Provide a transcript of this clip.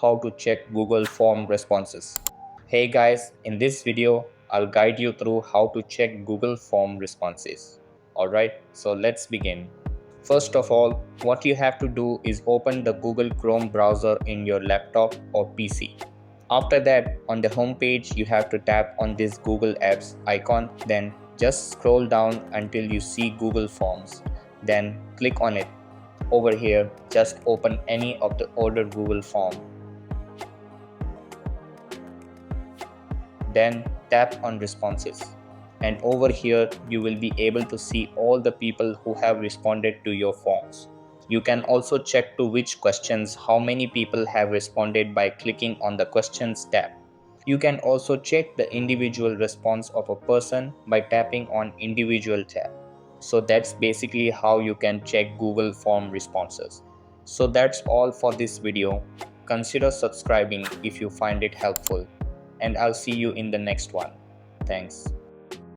how to check Google form responses. Hey guys, in this video, I'll guide you through how to check Google form responses. Alright, so let's begin. First of all, what you have to do is open the Google Chrome browser in your laptop or PC. After that, on the home page, you have to tap on this Google Apps icon, then just scroll down until you see Google Forms. Then click on it. Over here, just open any of the older Google form. Then tap on responses. And over here, you will be able to see all the people who have responded to your forms. You can also check to which questions how many people have responded by clicking on the questions tab. You can also check the individual response of a person by tapping on individual tab. So that's basically how you can check Google form responses. So that's all for this video. Consider subscribing if you find it helpful, and I'll see you in the next one. Thanks.